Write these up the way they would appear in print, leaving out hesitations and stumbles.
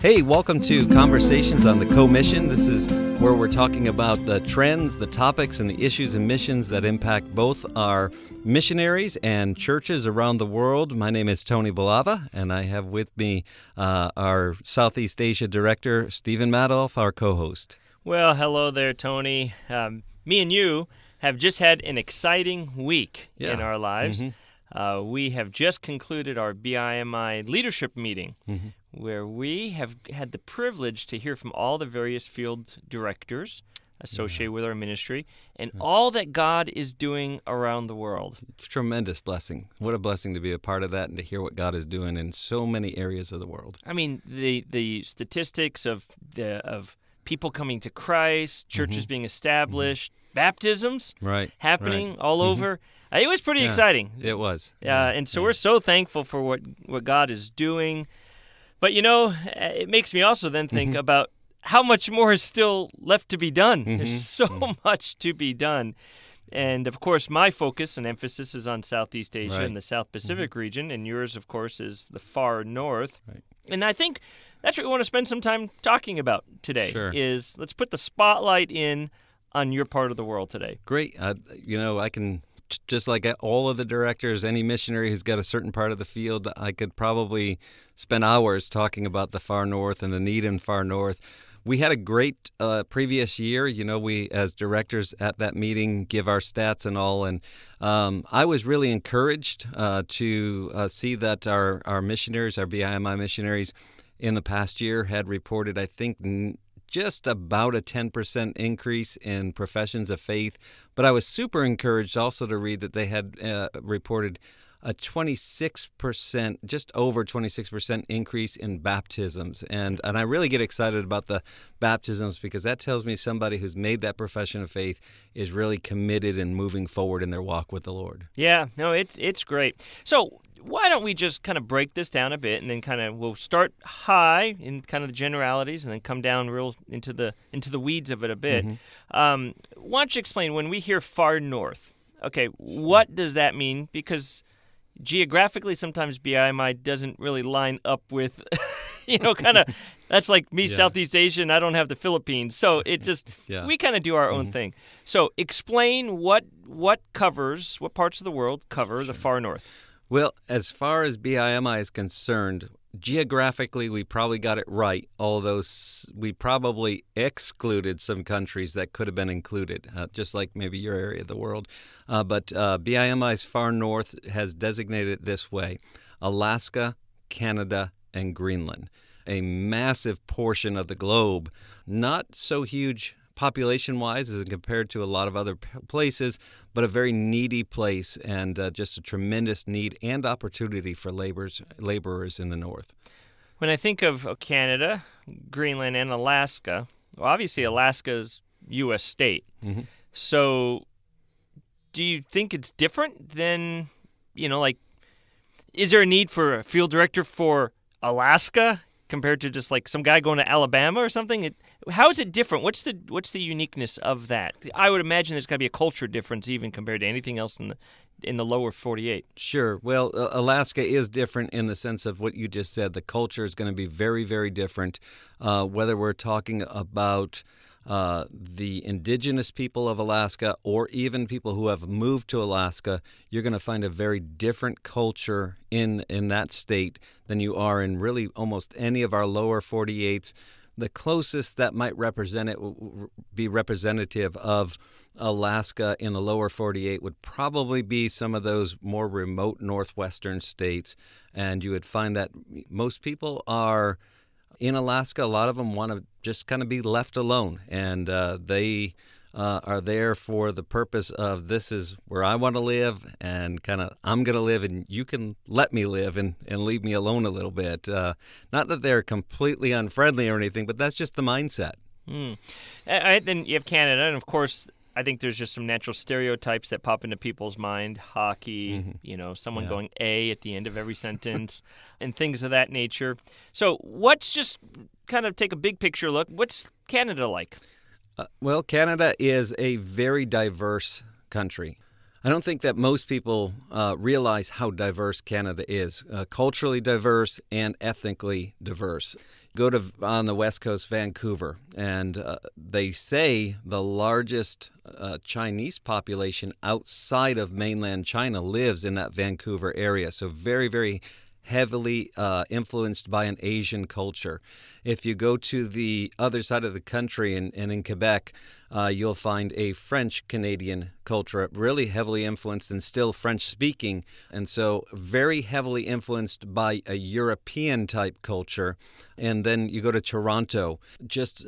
Hey, welcome to Conversations on the Co-Mission. This is where we're talking about the trends, the topics, and the issues and missions that impact both our missionaries and churches around the world. My name is Tony Bulawa, and I have with me our Southeast Asia Director, Stephen Madoff, our co-host. Well, hello there, Tony. Me and you have just had an exciting week in our lives. Mm-hmm. We have just concluded our BIMI leadership meeting, where we have had the privilege to hear from all the various field directors associated with our ministry and all that God is doing around the world. It's a tremendous blessing. What a blessing to be a part of that and to hear what God is doing in so many areas of the world. I mean, the statistics of people coming to Christ, churches being established, baptisms happening all over. It was pretty exciting. It was. And so we're so thankful for what God is doing. But, you know, it makes me also then think about how much more is still left to be done. There's so much to be done. And, of course, my focus and emphasis is on Southeast Asia and the South Pacific region, and yours, of course, is the far north. Right. And I think that's what we want to spend some time talking about today, is let's put the spotlight on your part of the world today. Great. I can... Just like all of the directors, any missionary who's got a certain part of the field, I could probably spend hours talking about the far north and the need in far north. We had a great previous year. You know, we as directors at that meeting give our stats and all, and I was really encouraged to see that our missionaries, our BIMI missionaries, in the past year had reported, I think, just about a 10% increase in professions of faith. But I was super encouraged also to read that they had reported a 26%, just over 26% increase in baptisms. And I really get excited about the baptisms because that tells me somebody who's made that profession of faith is really committed and moving forward in their walk with the Lord. Yeah, no, it's great. So why don't we just kind of break this down a bit, and then we'll start high in kind of the generalities, and then come down real into the weeds of it a bit. Why don't you explain, when we hear far north, okay, what does that mean? Because geographically, sometimes BIMI doesn't really line up with, that's like me, Southeast Asia, and I don't have the Philippines. So it just, we kind of do our own thing. So explain what parts of the world cover the far north. Well, as far as BIMI is concerned, geographically we probably got it right, although we probably excluded some countries that could have been included, just like maybe your area of the world. But BIMI's far north has designated it this way: Alaska, Canada, and Greenland. A massive portion of the globe, not so huge population-wise as compared to a lot of other places, but a very needy place and just a tremendous need and opportunity for laborers in the north. When I think of Canada, Greenland, and Alaska, well, obviously Alaska's U.S. state. So do you think it's different than, is there a need for a field director for Alaska compared to just like some guy going to Alabama or something? How is it different? What's the uniqueness of that? I would imagine there's got to be a culture difference even compared to anything else in the lower 48. Sure. Well, Alaska is different in the sense of what you just said. The culture is going to be very, very different. Whether we're talking about the indigenous people of Alaska or even people who have moved to Alaska, you're going to find a very different culture in that state than you are in really almost any of our lower 48s. The closest that might be representative of Alaska in the lower 48 would probably be some of those more remote northwestern states, and you would find that most people are in Alaska. A lot of them want to just kind of be left alone, and they are there for the purpose of, this is where I want to live, and kind of I'm going to live, and you can let me live and leave me alone a little bit. Not that they're completely unfriendly or anything, but that's just the mindset. Then you have Canada, and of course, I think there's just some natural stereotypes that pop into people's mind. Hockey, someone going A at the end of every sentence, and things of that nature. So let's just kind of take a big picture look. What's Canada like? Well, Canada is a very diverse country. I don't think that most people realize how diverse Canada is, culturally diverse and ethnically diverse. Go to on the West Coast, Vancouver, and they say the largest Chinese population outside of mainland China lives in that Vancouver area. So very, very heavily influenced by an Asian culture. If you go to the other side of the country and in Quebec, you'll find a French-Canadian culture, really heavily influenced and still French-speaking, and so very heavily influenced by a European-type culture. And then you go to Toronto, just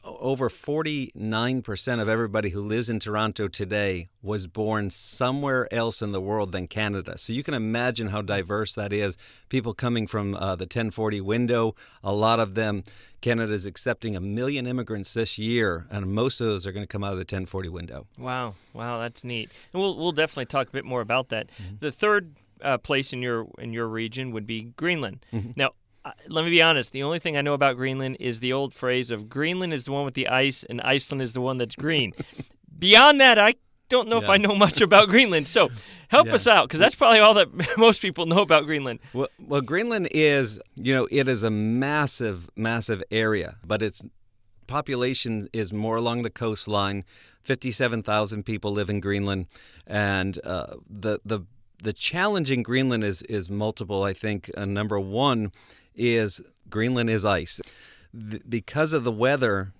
over 49% of everybody who lives in Toronto today was born somewhere else in the world than Canada. So you can imagine how diverse that is. People coming from the 1040 window, a lot of them, Canada's accepting 1 million immigrants this year, and most of those are going to come out of the 1040 window. Wow, that's neat. And we'll definitely talk a bit more about that. Mm-hmm. The third place in your region would be Greenland. Mm-hmm. Now, let me be honest. The only thing I know about Greenland is the old phrase of Greenland is the one with the ice and Iceland is the one that's green. Beyond that, I don't know if I know much about Greenland. So help us out, because that's probably all that most people know about Greenland. Well, Greenland is, it is a massive, massive area, but its population is more along the coastline. 57,000 people live in Greenland, and the challenge in Greenland is multiple. I think number one is Greenland is ice. Because of the weather,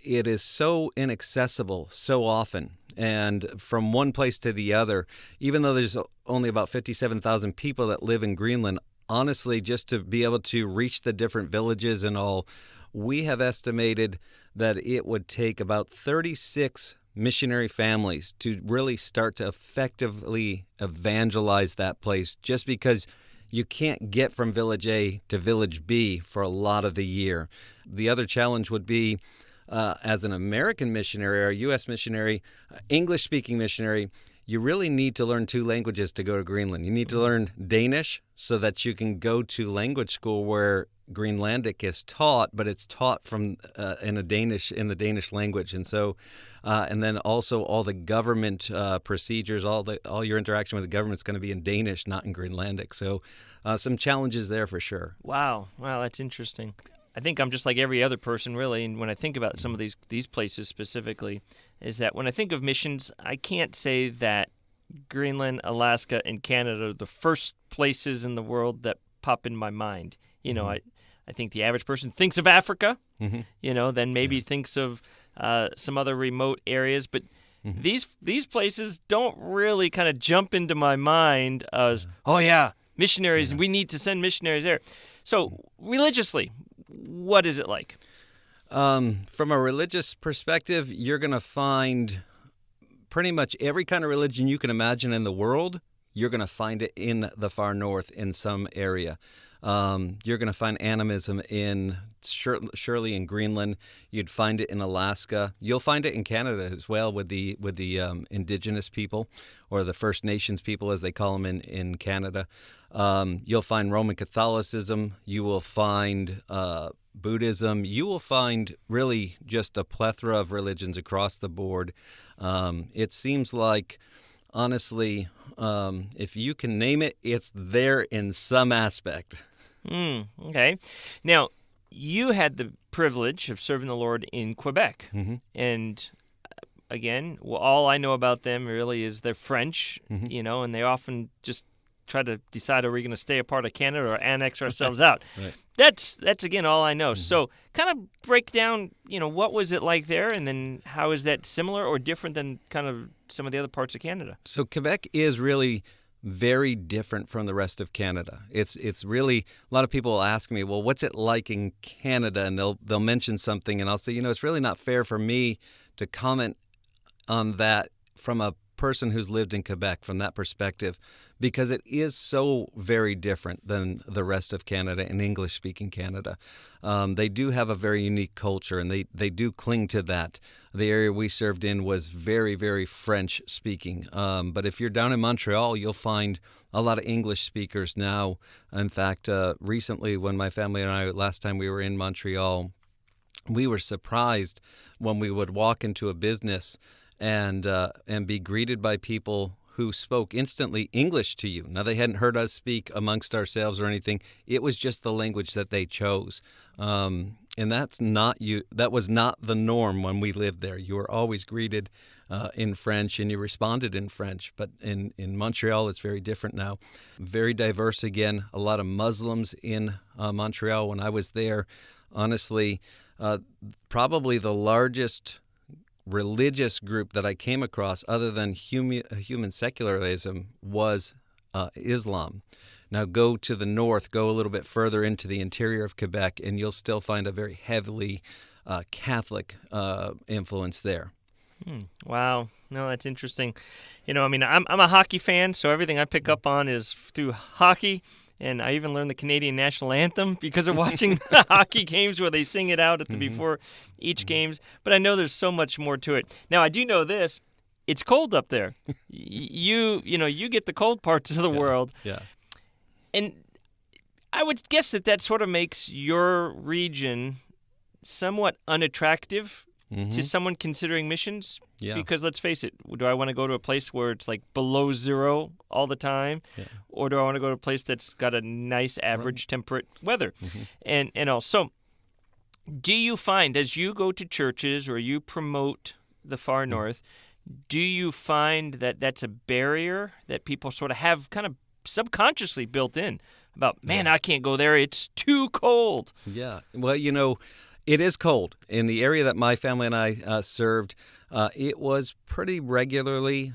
it is so inaccessible so often. And from one place to the other, even though there's only about 57,000 people that live in Greenland, honestly, just to be able to reach the different villages and all, we have estimated that it would take about 36 missionary families to really start to effectively evangelize that place, just because you can't get from village A to village B for a lot of the year. The other challenge would be, as an American missionary or a U.S. missionary, English-speaking missionary, you really need to learn 2 languages to go to Greenland. You need to learn Danish so that you can go to language school where Greenlandic is taught, but it's taught from in the Danish language, and so, and then also all the government procedures, all your interaction with the government is going to be in Danish, not in Greenlandic. So, some challenges there for sure. Wow, that's interesting. I think I'm just like every other person, really, and when I think about some of these places specifically, is that when I think of missions, I can't say that Greenland, Alaska, and Canada are the first places in the world that pop in my mind. I think the average person thinks of Africa, then maybe thinks of some other remote areas, but these places don't really kind of jump into my mind as, missionaries, we need to send missionaries there. So religiously, what is it like? From a religious perspective, you're going to find pretty much every kind of religion you can imagine in the world. You're going to find it in the far north in some area. You're going to find animism surely in Greenland. You'd find it in Alaska. You'll find it in Canada as well with the indigenous people, or the First Nations people as they call them in Canada. You'll find Roman Catholicism. You will find Buddhism. You will find really just a plethora of religions across the board. It seems like, honestly, if you can name it, it's there in some aspect. Okay. Now, you had the privilege of serving the Lord in Quebec. And again, all I know about them really is they're French, and they often just try to decide, are we going to stay a part of Canada or annex ourselves out? Right. That's again all I know. So kind of break down, what was it like there, and then how is that similar or different than kind of some of the other parts of Canada? So Quebec is really very different from the rest of Canada. It's really, a lot of people will ask me, well, what's it like in Canada? And they'll mention something, and I'll say, it's really not fair for me to comment on that from a person who's lived in Quebec from that perspective, because it is so very different than the rest of Canada and English-speaking Canada. They do have a very unique culture, and they do cling to that. The area we served in was very, very French-speaking. But if you're down in Montreal, you'll find a lot of English speakers now. In fact, recently when my family and I, last time we were in Montreal, we were surprised when we would walk into a business and be greeted by people who spoke instantly English to you. Now, they hadn't heard us speak amongst ourselves or anything. It was just the language that they chose. And that was not the norm when we lived there. You were always greeted in French, and you responded in French. But in Montreal, it's very different now. Very diverse again. A lot of Muslims in Montreal when I was there. Honestly, probably the largest religious group that I came across other than human secularism was Islam. Now go to the north, go a little bit further into the interior of Quebec, and you'll still find a very heavily Catholic influence there. Wow. No, that's interesting. I mean, I'm a hockey fan, so everything I pick up on is through hockey. And I even learned the Canadian national anthem because of watching hockey games where they sing it out at the before each games. But I know there's so much more to it. Now, I do know this. It's cold up there. You get the cold parts of the world. Yeah. And I would guess that sort of makes your region somewhat unattractive to someone considering missions. Yeah. Because let's face it, do I want to go to a place where it's like below zero all the time? Yeah. Or do I want to go to a place that's got a nice average temperate weather? And also, do you find as you go to churches or you promote the far north, do you find that that's a barrier that people sort of have kind of subconsciously built in about, man, I can't go there, it's too cold? Yeah. Well, it is cold. In the area that my family and I served, it was pretty regularly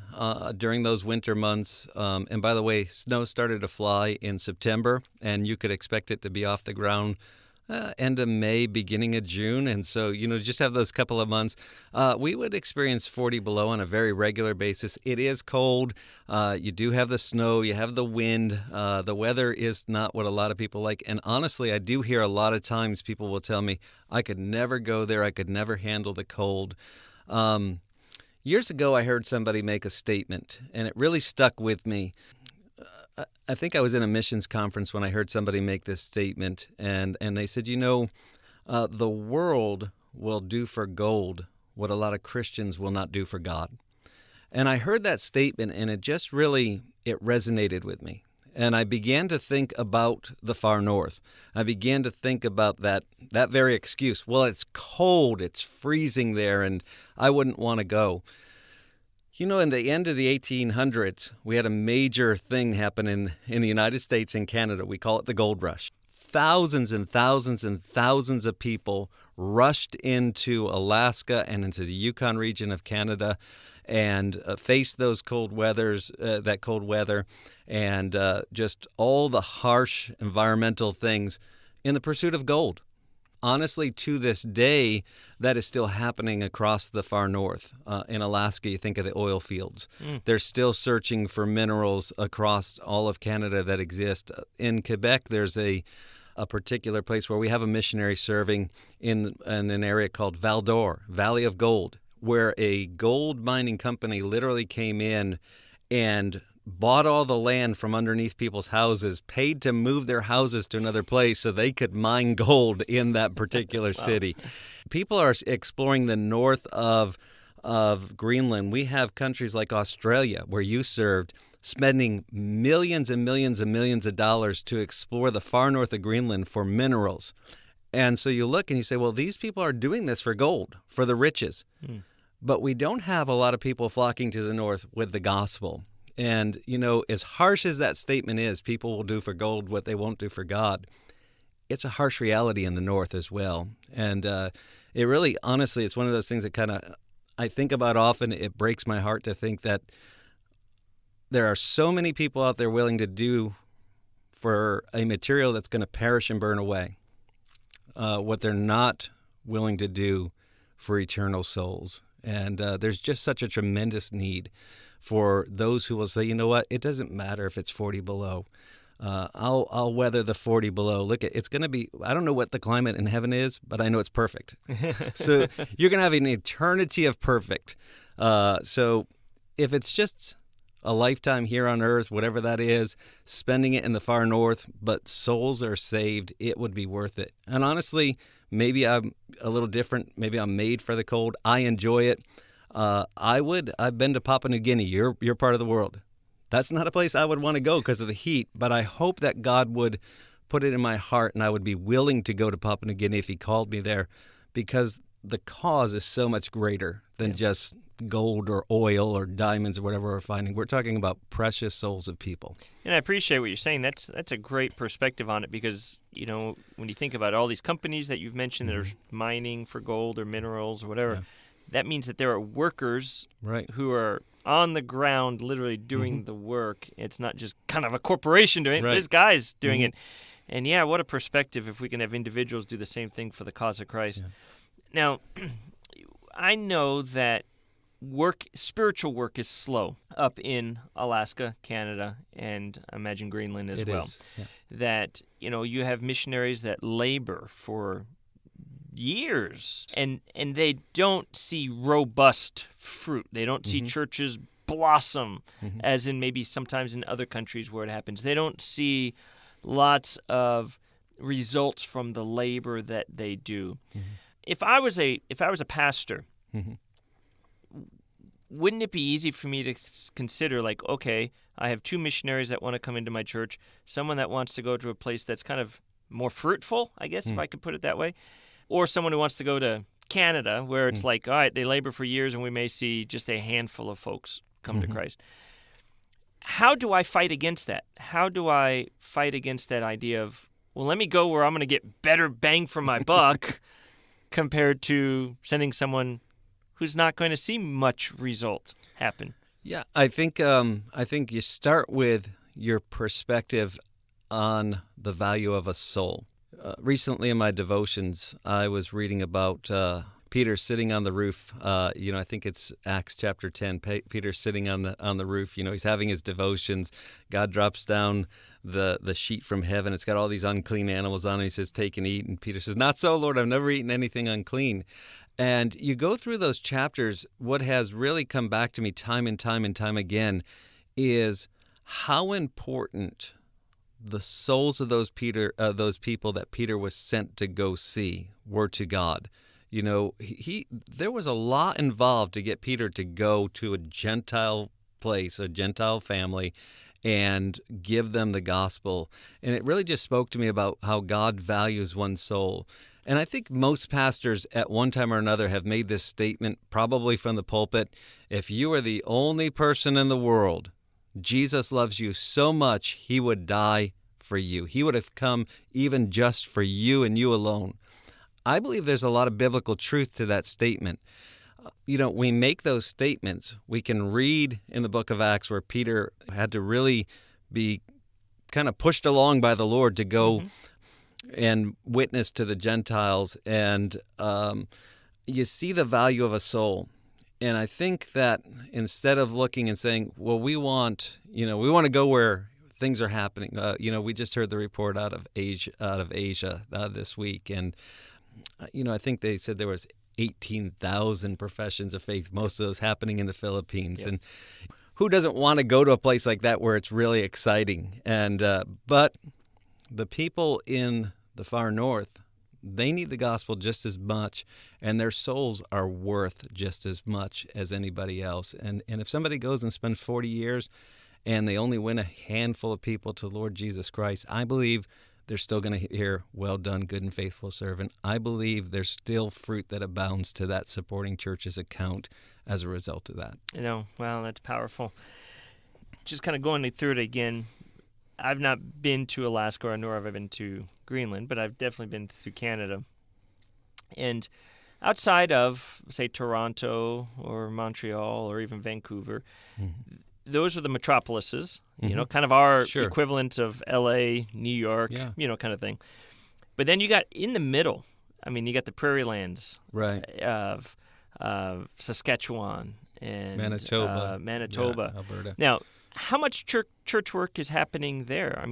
during those winter months. And by the way, snow started to fly in September, and you could expect it to be off the ground end of May, beginning of June. And so, just have those couple of months. We would experience 40 below on a very regular basis. It is cold. You do have the snow. You have the wind. The weather is not what a lot of people like. And honestly, I do hear a lot of times people will tell me, I could never go there. I could never handle the cold. Years ago, I heard somebody make a statement, and it really stuck with me. I think I was in a missions conference when I heard somebody make this statement, and they said, the world will do for gold what a lot of Christians will not do for God. And I heard that statement, and it just really, it resonated with me. And I began to think about the far north. I began to think about that very excuse. Well, it's cold, it's freezing there, and I wouldn't want to go. In the end of the 1800s, we had a major thing happen in the United States and Canada. We call it the gold rush. Thousands and thousands and thousands of people rushed into Alaska and into the Yukon region of Canada and faced those cold weather, and just all the harsh environmental things in the pursuit of gold. Honestly, to this day, that is still happening across the far north. In Alaska, you think of the oil fields. They're still searching for minerals across all of Canada that exist. In Quebec, there's a particular place where we have a missionary serving in an area called Val d'Or, Valley of Gold, where a gold mining company literally came in and bought all the land from underneath people's houses, paid to move their houses to another place so they could mine gold in that particular city. People are exploring the north of Greenland. We have countries like Australia, where you served, spending millions and millions and millions of dollars to explore the far north of Greenland for minerals. And so you look and you say, well, these people are doing this for gold, for the riches. But we don't have a lot of people flocking to the north with the gospel. And, as harsh as that statement is, people will do for gold what they won't do for God. It's a harsh reality in the north as well. And it really, honestly, it's one of those things that I think about often. It breaks my heart to think that there are so many people out there willing to do for a material that's going to perish and burn away what they're not willing to do for eternal souls. And there's just such a tremendous need for those who will say, you know what, it doesn't matter if it's 40 below. I'll weather the 40 below. Look, it's going to be, I don't know what the climate in heaven is, but I know it's perfect. So you're going to have an eternity of perfect. So if it's just a lifetime here on earth, whatever that is, spending it in the far north, but souls are saved, it would be worth it. And honestly, maybe I'm a little different. Maybe I'm made for the cold. I enjoy it. I've been to Papua New Guinea. You're part of the world. That's not a place I would want to go because of the heat, but I hope that God would put it in my heart and I would be willing to go to Papua New Guinea if he called me there, because the cause is so much greater than just gold or oil or diamonds or whatever we're finding. We're talking about precious souls of people. And I appreciate what you're saying. That's a great perspective on it because, when you think about all these companies that you've mentioned that are mining for gold or minerals or whatever, that means that there are workers who are on the ground literally doing the work. It's not just kind of a corporation doing it. There's guys doing it. And what a perspective if we can have individuals do the same thing for the cause of Christ. Yeah. Now, I know that spiritual work is slow up in Alaska, Canada, and I imagine Greenland as well. Yeah. That, you have missionaries that labor for years and they don't see robust fruit. They don't see churches blossom as in maybe sometimes in other countries where it happens. They don't see lots of results from the labor that they do. If I was a pastor, wouldn't it be easy for me to consider, like, okay, I have two missionaries that want to come into my church, someone that wants to go to a place that's kind of more fruitful, I guess, if I could put it that way, or someone who wants to go to Canada where it's like, all right, they labor for years and we may see just a handful of folks come to Christ. How do I fight against that? How do I fight against that idea of, well, let me go where I'm going to get better bang for my buck compared to sending someone who's not going to see much result happen? Yeah, I think you start with your perspective on the value of a soul. Recently in my devotions, I was reading about Peter sitting on the roof. I think it's Acts chapter 10. Peter sitting on the roof. He's having his devotions. God drops down the sheet from heaven. It's got all these unclean animals on it. He says, "Take and eat." And Peter says, "Not so, Lord. I've never eaten anything unclean." And you go through those chapters. What has really come back to me time and time and time again is how important the souls of those people that Peter was sent to go see were to God. There was a lot involved to get Peter to go to a Gentile place, a Gentile family, and give them the gospel. And it really just spoke to me about how God values one soul. And I think most pastors at one time or another have made this statement, probably from the pulpit: if you are the only person in the world, Jesus loves you so much, he would die for you. He would have come even just for you and you alone. I believe there's a lot of biblical truth to that statement. We make those statements. We can read in the book of Acts where Peter had to really be kind of pushed along by the Lord to go and witness to the Gentiles. And you see the value of a soul. And I think that instead of looking and saying, well, we want to go where things are happening. We just heard the report out of Asia this week. And I think they said there was 18,000 professions of faith, most of those happening in the Philippines. Yep. And who doesn't want to go to a place like that where it's really exciting? And but the people in the far north, they need the gospel just as much, and their souls are worth just as much as anybody else. And if somebody goes and spends 40 years and they only win a handful of people to the Lord Jesus Christ, I believe they're still going to hear, "Well done, good and faithful servant." I believe there's still fruit that abounds to that supporting church's account as a result of that. Wow, that's powerful. Just kind of going through it again, I've not been to Alaska, nor have I been to Greenland, but I've definitely been through Canada. And outside of, say, Toronto or Montreal or even Vancouver, those are the metropolises, kind of our equivalent of L.A., New York, kind of thing. But then you got in the middle, you got the prairie lands of Saskatchewan and Manitoba, yeah, Alberta. Now, how much church work is happening there?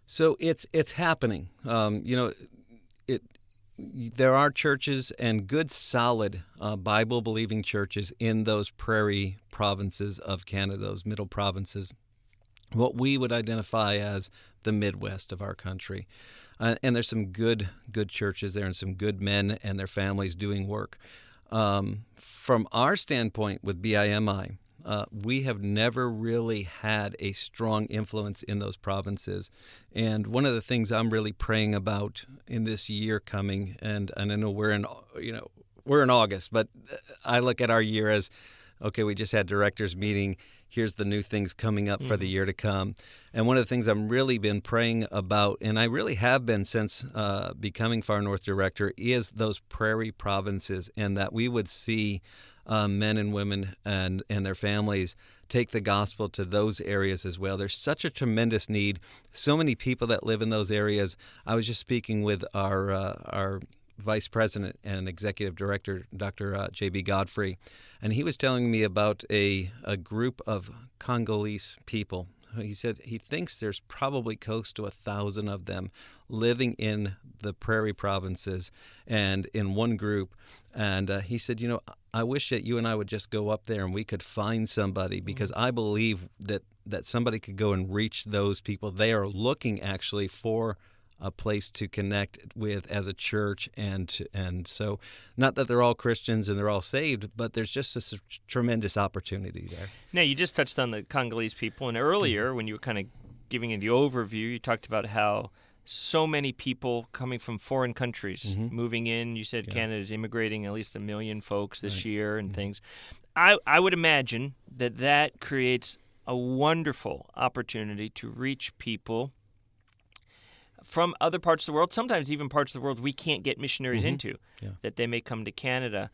So it's happening. There are churches and good, solid Bible-believing churches in those prairie provinces of Canada, those middle provinces, what we would identify as the Midwest of our country. And there's some good churches there and some good men and their families doing work. From our standpoint with BIMI, we have never really had a strong influence in those provinces. And one of the things I'm really praying about in this year coming, and I know we're in August, but I look at our year as, okay, we just had directors meeting. Here's the new things coming up for the year to come. And one of the things I'm really been praying about, and I really have been since becoming Far North Director, is those prairie provinces, and that we would see men and women and their families take the gospel to those areas as well. There's such a tremendous need. So many people that live in those areas. I was just speaking with our Vice President and Executive Director, Dr. J.B. Godfrey, and he was telling me about a group of Congolese people. He said he thinks there's probably close to 1,000 of them living in the prairie provinces and in one group. And he said, I wish that you and I would just go up there and we could find somebody, because I believe that somebody could go and reach those people. They are looking actually for a place to connect with as a church, and so not that they're all Christians and they're all saved, but there's just a tremendous opportunity there. Now, you just touched on the Congolese people, and earlier when you were kind of giving the overview, you talked about how so many people coming from foreign countries moving in. You said Canada's immigrating at least 1 million folks this year and things. I would imagine that creates a wonderful opportunity to reach people from other parts of the world, sometimes even parts of the world we can't get missionaries into, that they may come to Canada.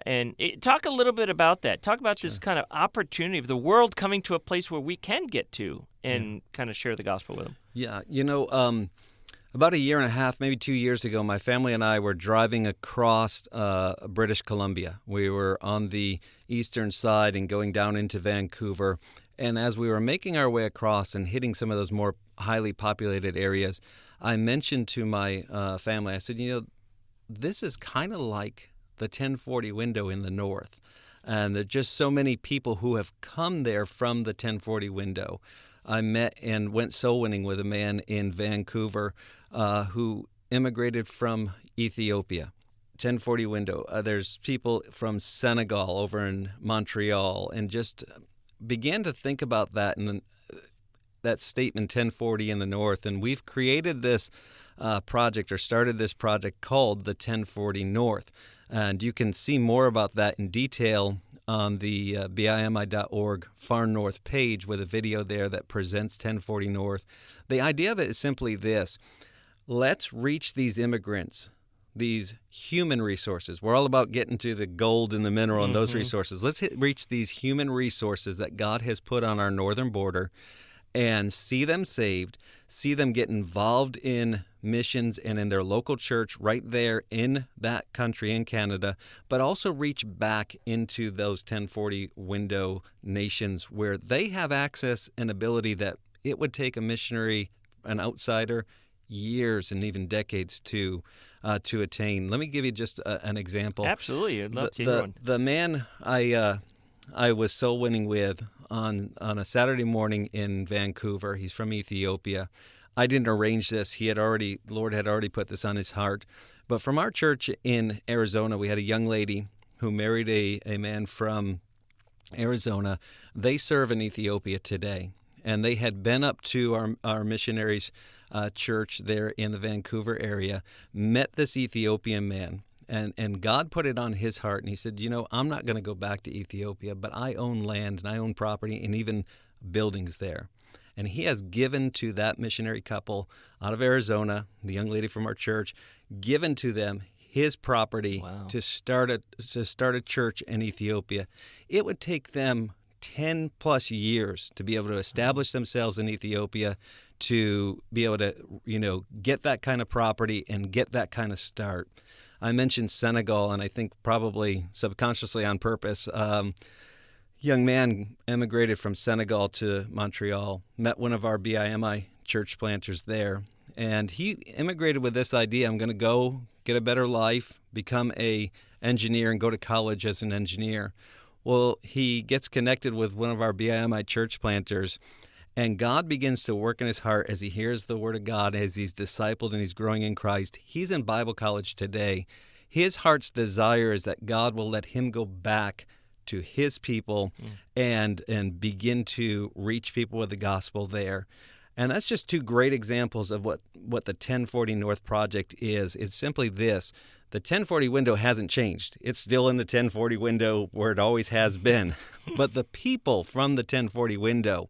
And talk a little bit about that. Talk about this kind of opportunity of the world coming to a place where we can get to and kind of share the gospel with them. Yeah, about 1.5 years, maybe 2 years ago, my family and I were driving across British Columbia. We were on the eastern side and going down into Vancouver. And as we were making our way across and hitting some of those more highly populated areas, I mentioned to my family, I said, this is kind of like the 1040 window in the north. And there are just so many people who have come there from the 1040 window. I met and went soul winning with a man in Vancouver who immigrated from Ethiopia. 1040 window. There's people from Senegal over in Montreal, and just began to think about that and that statement 1040 in the north. And we've created this project, or started this project, called the 1040 North. And you can see more about that in detail on the bimi.org Far North page, with a video there that presents 1040 North. The idea of it is simply this: let's reach these immigrants, these human resources. We're all about getting to the gold and the mineral and those resources. Let's reach these human resources that God has put on our northern border and see them saved, see them get involved in missions and in their local church right there in that country, in Canada, but also reach back into those 1040 window nations where they have access and ability that it would take a missionary, an outsider, years and even decades to attain. Let me give you just an example. Absolutely, I'd love to hear one. The man I was soul winning with on a Saturday morning in Vancouver. He's from Ethiopia. I didn't arrange this. The Lord had already put this on his heart. But from our church in Arizona, we had a young lady who married a man from Arizona. They serve in Ethiopia today. And they had been up to our missionaries' church there in the Vancouver area, met this Ethiopian man. And God put it on his heart, and he said, I'm not going to go back to Ethiopia, but I own land and I own property and even buildings there. And he has given to that missionary couple out of Arizona, the young lady from our church, given to them his property to start a church in Ethiopia. It would take them 10 plus years to be able to establish themselves in Ethiopia, to be able to, get that kind of property and get that kind of start. I mentioned Senegal, and I think probably subconsciously on purpose. Young man emigrated from Senegal to Montreal, met one of our BIMI church planters there, and he immigrated with this idea: I'm going to go get a better life, become a engineer, and go to college as an engineer. Well, he gets connected with one of our BIMI church planters, and God begins to work in his heart as he hears the word of God, as he's discipled and he's growing in Christ. He's in Bible college today. His heart's desire is that God will let him go back to his people and begin to reach people with the gospel there. And that's just two great examples of what the 1040 North Project is. It's simply this. The 1040 window hasn't changed. It's still in the 1040 window where it always has been. But the people from the 1040 window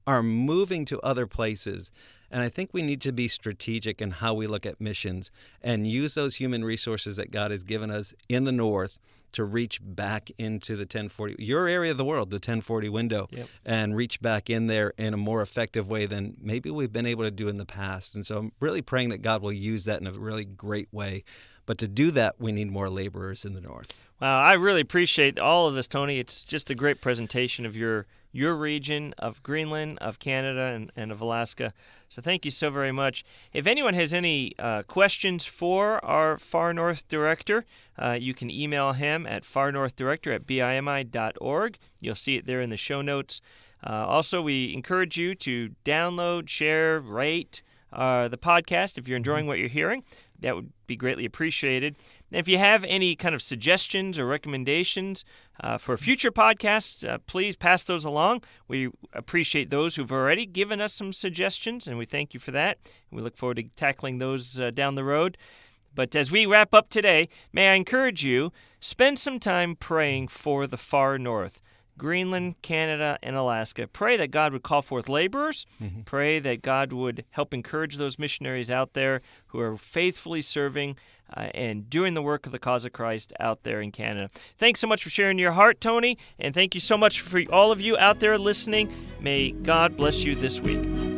are moving to other places. And I think we need to be strategic in how we look at missions and use those human resources that God has given us in the North to reach back into the 1040, your area of the world, the 1040 window, and reach back in there in a more effective way than maybe we've been able to do in the past. And so I'm really praying that God will use that in a really great way. But to do that, we need more laborers in the North. Wow, I really appreciate all of this, Tony. It's just a great presentation of your region, of Greenland, of Canada, and of Alaska. So thank you so very much. If anyone has any questions for our Far North Director, you can email him at farnorthdirector@bimi.org. You'll see it there in the show notes. Also, we encourage you to download, share, rate the podcast if you're enjoying what you're hearing. That would be greatly appreciated. And if you have any kind of suggestions or recommendations for future podcasts, please pass those along. We appreciate those who've already given us some suggestions, and we thank you for that. We look forward to tackling those down the road. But as we wrap up today, may I encourage you, spend some time praying for the far north. Greenland, Canada, and Alaska. Pray that God would call forth laborers. Pray that God would help encourage those missionaries out there who are faithfully serving and doing the work of the cause of Christ out there in Canada. Thanks so much for sharing your heart, Tony, and thank you so much for all of you out there listening. May God bless you this week.